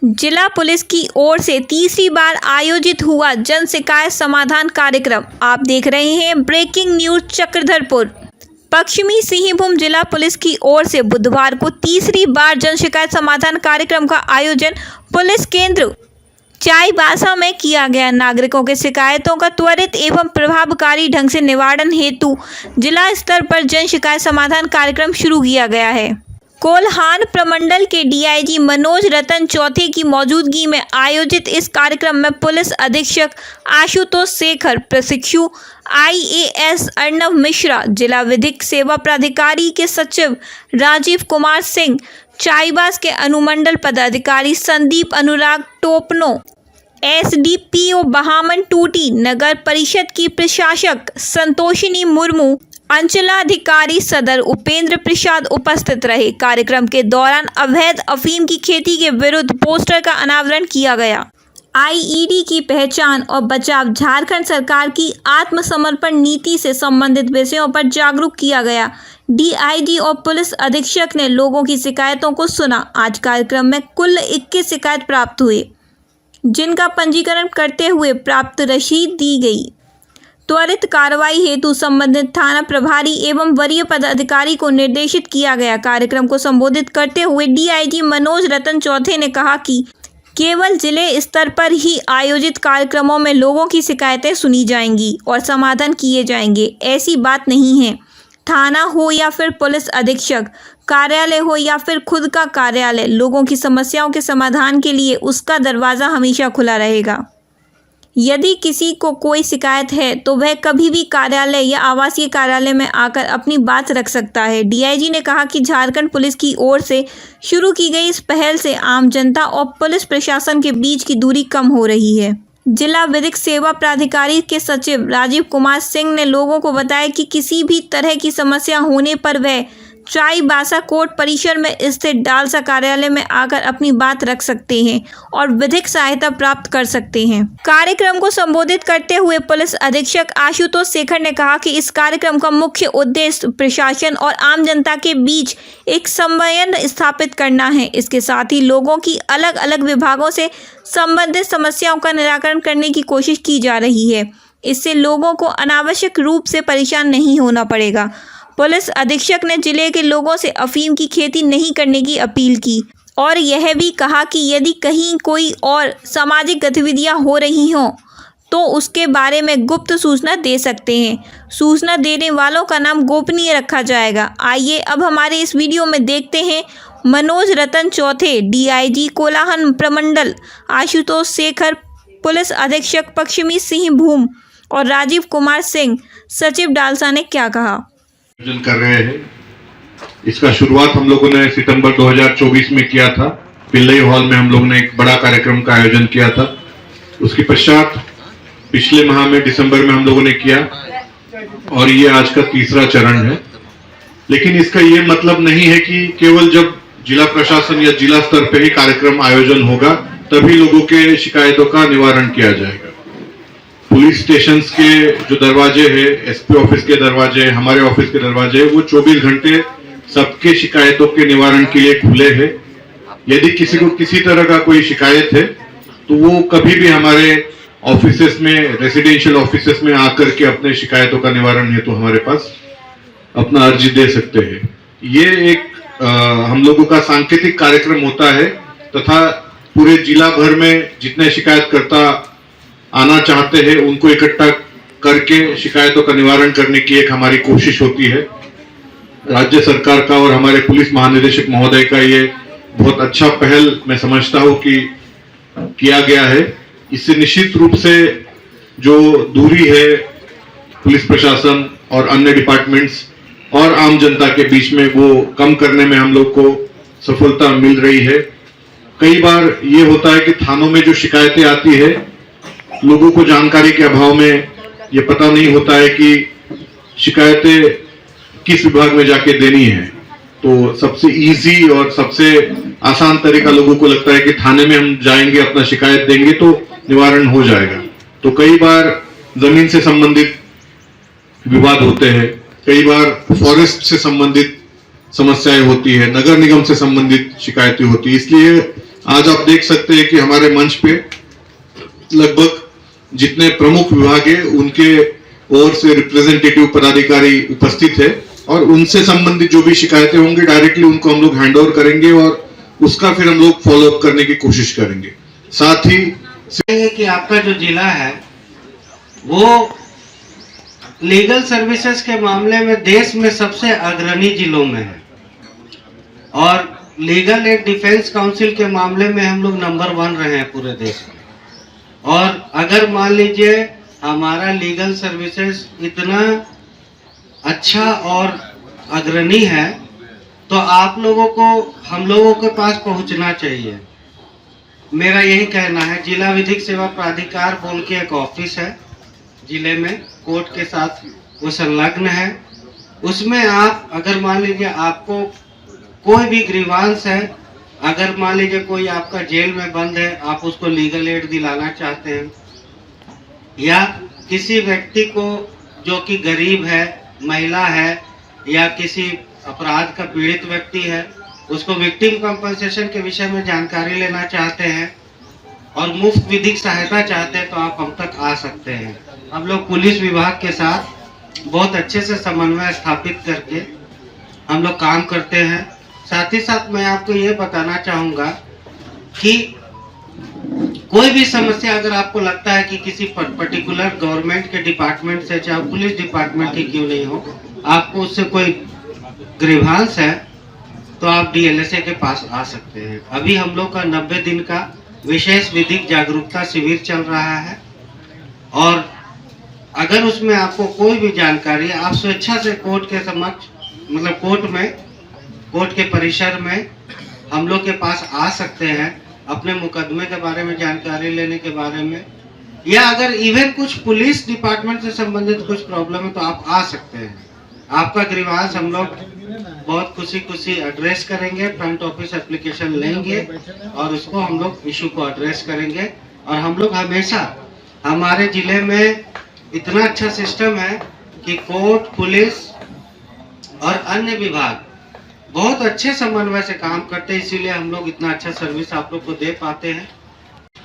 जिला पुलिस की ओर से तीसरी बार आयोजित हुआ जन शिकायत समाधान कार्यक्रम। आप देख रहे हैं ब्रेकिंग न्यूज चक्रधरपुर। पश्चिमी सिंहभूम जिला पुलिस की ओर से बुधवार को तीसरी बार जन शिकायत समाधान कार्यक्रम का आयोजन पुलिस केंद्र चाईबासा में किया गया। नागरिकों के शिकायतों का त्वरित एवं प्रभावकारी ढंग से निवारण हेतु जिला स्तर पर जन शिकायत समाधान कार्यक्रम शुरू किया गया है। कोल्हान प्रमंडल के डीआईजी मनोज रतन चौथे की मौजूदगी में आयोजित इस कार्यक्रम में पुलिस अधीक्षक आशुतोष शेखर, प्रशिक्षु आईएएस अर्नव मिश्रा, जिला विधिक सेवा प्राधिकारी के सचिव राजीव कुमार सिंह, चाईबास के अनुमंडल पदाधिकारी संदीप अनुराग टोपनो, एसडीपीओ बहामन टूटी, नगर परिषद की प्रशासक संतोषिनी मुर्मू, अंचलाधिकारी सदर उपेंद्र प्रसाद उपस्थित रहे। कार्यक्रम के दौरान अवैध अफीम की खेती के विरुद्ध पोस्टर का अनावरण किया गया। आईईडी की पहचान और बचाव, झारखंड सरकार की आत्मसमर्पण नीति से संबंधित विषयों पर जागरूक किया गया। डीआईजी और पुलिस अधीक्षक ने लोगों की शिकायतों को सुना। आज कार्यक्रम में कुल 21 शिकायत प्राप्त हुए, जिनका पंजीकरण करते हुए प्राप्त रसीद दी गई। त्वरित कार्रवाई हेतु संबंधित थाना प्रभारी एवं वरीय पदाधिकारी को निर्देशित किया गया। कार्यक्रम को संबोधित करते हुए डीआईजी मनोज रतन चौथे ने कहा कि केवल जिले स्तर पर ही आयोजित कार्यक्रमों में लोगों की शिकायतें सुनी जाएंगी और समाधान किए जाएंगे, ऐसी बात नहीं है। थाना हो या फिर पुलिस अधीक्षक कार्यालय हो या फिर खुद का कार्यालय, लोगों की समस्याओं के समाधान के लिए उसका दरवाज़ा हमेशा खुला रहेगा। यदि किसी को कोई शिकायत है तो वह कभी भी कार्यालय या आवासीय कार्यालय में आकर अपनी बात रख सकता है। डीआईजी ने कहा कि झारखंड पुलिस की ओर से शुरू की गई इस पहल से आम जनता और पुलिस प्रशासन के बीच की दूरी कम हो रही है। जिला विधिक सेवा प्राधिकारी के सचिव राजीव कुमार सिंह ने लोगों को बताया कि किसी भी तरह की समस्या होने पर वह चाईबासा कोर्ट परिसर में स्थित डालसा कार्यालय में आकर अपनी बात रख सकते हैं और विधिक सहायता प्राप्त कर सकते हैं। कार्यक्रम को संबोधित करते हुए पुलिस अधीक्षक आशुतोष शेखर ने कहा कि इस कार्यक्रम का मुख्य उद्देश्य प्रशासन और आम जनता के बीच एक समन्वय स्थापित करना है। इसके साथ ही लोगों की अलग अलग विभागों से संबंधित समस्याओं का निराकरण करने की कोशिश की जा रही है। इससे लोगों को अनावश्यक रूप से परेशान नहीं होना पड़ेगा। पुलिस अधीक्षक ने जिले के लोगों से अफीम की खेती नहीं करने की अपील की और यह भी कहा कि यदि कहीं कोई और सामाजिक गतिविधियां हो रही हों तो उसके बारे में गुप्त सूचना दे सकते हैं। सूचना देने वालों का नाम गोपनीय रखा जाएगा। आइए अब हमारे इस वीडियो में देखते हैं मनोज रतन चौथे, डीआईजी कोल्हान प्रमंडल आशुतोष शेखर, पुलिस अधीक्षक पश्चिमी सिंहभूम और राजीव कुमार सिंह, सचिव डालसा ने क्या कहा। आयोजन कर रहे हैं। इसका शुरुआत हम लोगों ने सितंबर 2024 में किया था। पिल्लई हॉल में हम लोगों ने एक बड़ा कार्यक्रम का आयोजन किया था। उसके पश्चात पिछले माह में दिसंबर में हम लोगों ने किया और ये आज का तीसरा चरण है। लेकिन इसका ये मतलब नहीं है कि केवल जब जिला प्रशासन या जिला स्तर पे ही कार्यक्रम आयोजन होगा तभी लोगों के शिकायतों का निवारण किया जाएगा। पुलिस स्टेशन के जो दरवाजे हैं, एसपी ऑफिस के दरवाजे, हमारे ऑफिस के दरवाजे, वो 24 घंटे सबके शिकायतों के निवारण के लिए खुले हैं। यदि किसी को किसी तरह का कोई शिकायत है तो वो कभी भी हमारे ऑफिसेस में, रेसिडेंशियल ऑफिसेस में आकर के अपने शिकायतों का निवारण हेतु हमारे पास अपना अर्जी दे सकते हैं। ये एक हम लोगों का सांकेतिक कार्यक्रम होता है तथा पूरे जिला भर में जितने शिकायतकर्ता आना चाहते हैं उनको इकट्ठा करके शिकायतों का निवारण करने की एक हमारी कोशिश होती है। राज्य सरकार का और हमारे पुलिस महानिदेशक महोदय का ये बहुत अच्छा पहल मैं समझता हूँ कि किया गया है। इससे निश्चित रूप से जो दूरी है पुलिस प्रशासन और अन्य डिपार्टमेंट्स और आम जनता के बीच में वो कम करने में हम लोग को सफलता मिल रही है। कई बार ये होता है कि थानों में जो शिकायतें आती है, लोगों को जानकारी के अभाव में ये पता नहीं होता है कि शिकायतें किस विभाग में जाके देनी है। तो सबसे इजी और सबसे आसान तरीका लोगों को लगता है कि थाने में हम जाएंगे, अपना शिकायत देंगे तो निवारण हो जाएगा। तो कई बार जमीन से संबंधित विवाद होते हैं, कई बार फॉरेस्ट से संबंधित समस्याएं होती है, नगर निगम से संबंधित शिकायतें होती है। इसलिए आज आप देख सकते हैं कि हमारे मंच पे लगभग जितने प्रमुख विभाग है उनके ओर से रिप्रेजेंटेटिव पदाधिकारी उपस्थित है और उनसे संबंधित जो भी शिकायतें होंगी डायरेक्टली उनको हम लोग हैंड ओवर करेंगे और उसका फिर हम लोग फॉलो अप करने की कोशिश करेंगे। साथ ही कि आपका जो जिला है वो लीगल सर्विसेज के मामले में देश में सबसे अग्रणी जिलों में है और लीगल एड डिफेंस काउंसिल के मामले में हम लोग नंबर 1 रहे हैं पूरे देश में। और अगर मान लीजिए हमारा लीगल सर्विसेज इतना अच्छा और अग्रणी है तो आप लोगों को हम लोगों के पास पहुंचना चाहिए। मेरा यही कहना है। जिला विधिक सेवा प्राधिकार बोल के एक ऑफिस है जिले में, कोर्ट के साथ वो संलग्न है। उसमें आप अगर मान लीजिए आपको कोई भी ग्रीवांस है, अगर मान लीजिए कोई आपका जेल में बंद है, आप उसको लीगल एड दिलाना चाहते हैं या किसी व्यक्ति को जो कि गरीब है, महिला है या किसी अपराध का पीड़ित व्यक्ति है, उसको विक्टिम कंपनसेशन के विषय में जानकारी लेना चाहते हैं और मुफ्त विधिक सहायता चाहते हैं तो आप हम तक आ सकते हैं। हम लोग पुलिस विभाग के साथ बहुत अच्छे से समन्वय स्थापित करके हम लोग काम करते हैं। साथ ही साथ मैं आपको ये बताना चाहूँगा कि कोई भी समस्या अगर आपको लगता है कि किसी पर्टिकुलर गवर्नमेंट के डिपार्टमेंट से, चाहे पुलिस डिपार्टमेंट ही क्यों नहीं हो, आपको उससे कोई ग्रीवांस है तो आप डीएलएसए के पास आ सकते हैं। अभी हम लोग का 90 दिन का विशेष विधिक जागरूकता शिविर चल रहा है और अगर उसमें आपको कोई भी जानकारी, आप स्वेच्छा से कोर्ट के समक्ष, मतलब कोर्ट के परिसर में हम लोग के पास आ सकते हैं अपने मुकदमे के बारे में जानकारी लेने के बारे में, या अगर इवन कुछ पुलिस डिपार्टमेंट से संबंधित कुछ प्रॉब्लम है तो आप आ सकते हैं। आपका ग्रीवांस हम लोग बहुत खुशी एड्रेस करेंगे, फ्रंट ऑफिस एप्लीकेशन लेंगे और उसको हम लोग इशू को एड्रेस करेंगे। और हम लोग हमेशा, हमारे जिले में इतना अच्छा सिस्टम है कि कोर्ट, पुलिस और अन्य विभाग बहुत अच्छे समन्वय से काम करते हैं, इसीलिए हम लोग इतना अच्छा सर्विस आप लोग को दे पाते हैं।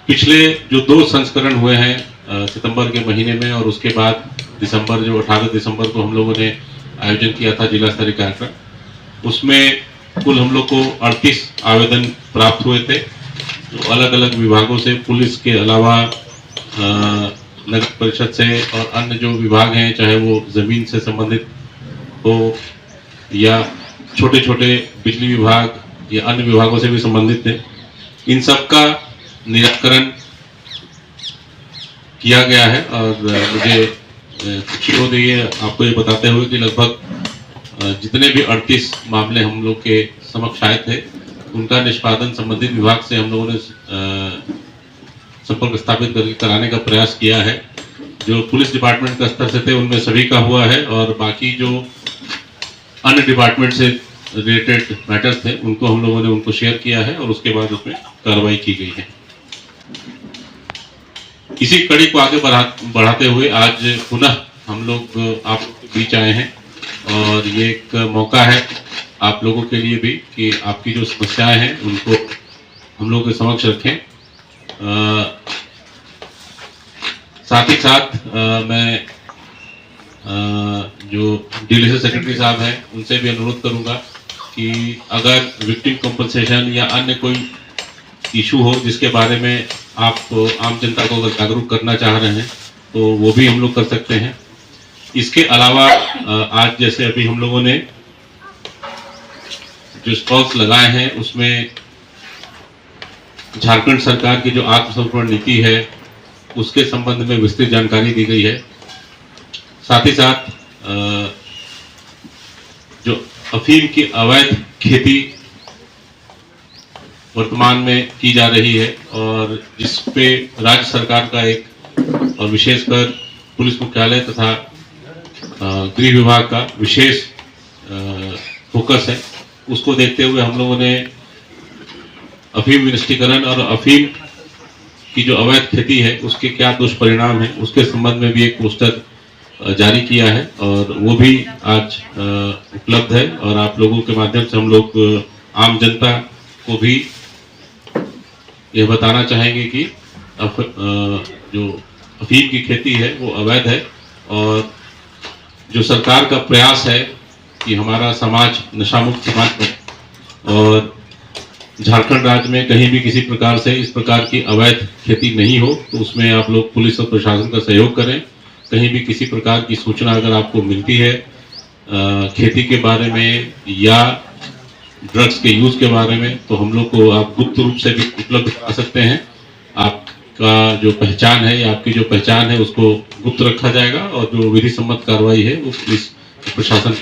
पिछले जो 2 संस्करण हुए हैं सितंबर के महीने में और उसके बाद दिसंबर, जो 18 दिसंबर को हम लोगों ने आयोजन किया था जिला स्तरीय कार्यक्रम, उसमें कुल हम लोग को 38 आवेदन प्राप्त हुए थे जो अलग अलग विभागों से, पुलिस के अलावा नगर परिषद से और अन्य जो विभाग हैं, चाहे वो जमीन से संबंधित हो या छोटे छोटे बिजली विभाग या अन्य विभागों से भी संबंधित थे। इन सब का निराकरण किया गया है और मुझे खुशी हो रही है आपको ये बताते हुए कि लगभग जितने भी 38 मामले हम लोग के समक्ष आए थे उनका निष्पादन संबंधित विभाग से हम लोगों ने संपर्क स्थापित करके कराने का प्रयास किया है। जो पुलिस डिपार्टमेंट का स्तर से थे उनमें सभी का हुआ है और बाकी जो अन्य डिपार्टमेंट से रिलेटेड मैटर्स थे उनको हम लोगों ने उनको शेयर किया है और उसके बाद उसमें कार्रवाई की गई है। इसी कड़ी को आगे बढ़ाते हुए आज पुनः हम लोग आप बीच आए हैं और ये एक मौका है आप लोगों के लिए भी कि आपकी जो समस्याएं हैं उनको हम लोग के समक्ष रखें। साथ ही साथ मैं जो डीएलएसए सेक्रेटरी साहब हैं उनसे भी अनुरोध करूंगा कि अगर विक्टिम कंपनसेशन या अन्य कोई इशू हो जिसके बारे में आप आम जनता को अगर जागरूक करना चाह रहे हैं तो वो भी हम लोग कर सकते हैं। इसके अलावा आज जैसे अभी हम लोगों ने जो स्टॉल्स लगाए हैं उसमें झारखंड सरकार की जो आत्मसमर्पण नीति है उसके संबंध में विस्तृत जानकारी दी गई है। साथ ही साथ जो अफीम की अवैध खेती वर्तमान में की जा रही है और जिस पे राज्य सरकार का एक और विशेषकर पुलिस मुख्यालय तथा गृह विभाग का विशेष फोकस है, उसको देखते हुए हम लोगों ने अफीम निष्क्रियकरण और अफीम की जो अवैध खेती है उसके क्या दुष्परिणाम है उसके संबंध में भी एक पोस्टर जारी किया है और वो भी आज उपलब्ध है और आप लोगों के माध्यम से हम लोग आम जनता को भी यह बताना चाहेंगे कि जो अफीम की खेती है वो अवैध है, और जो सरकार का प्रयास है कि हमारा समाज नशा मुक्त समाज बने और झारखंड राज्य में कहीं भी किसी प्रकार से इस प्रकार की अवैध खेती नहीं हो, तो उसमें आप लोग पुलिस और प्रशासन का सहयोग करें। कहीं भी किसी प्रकार की सूचना अगर आपको मिलती है खेती के बारे में या ड्रग्स के यूज के बारे में, तो हम लोग को आप गुप्त रूप से भी उपलब्ध करा सकते हैं। आपका जो पहचान है या आपकी जो पहचान है उसको गुप्त रखा जाएगा, और जो विधि सम्मत कार्रवाई है वो पुलिस प्रशासन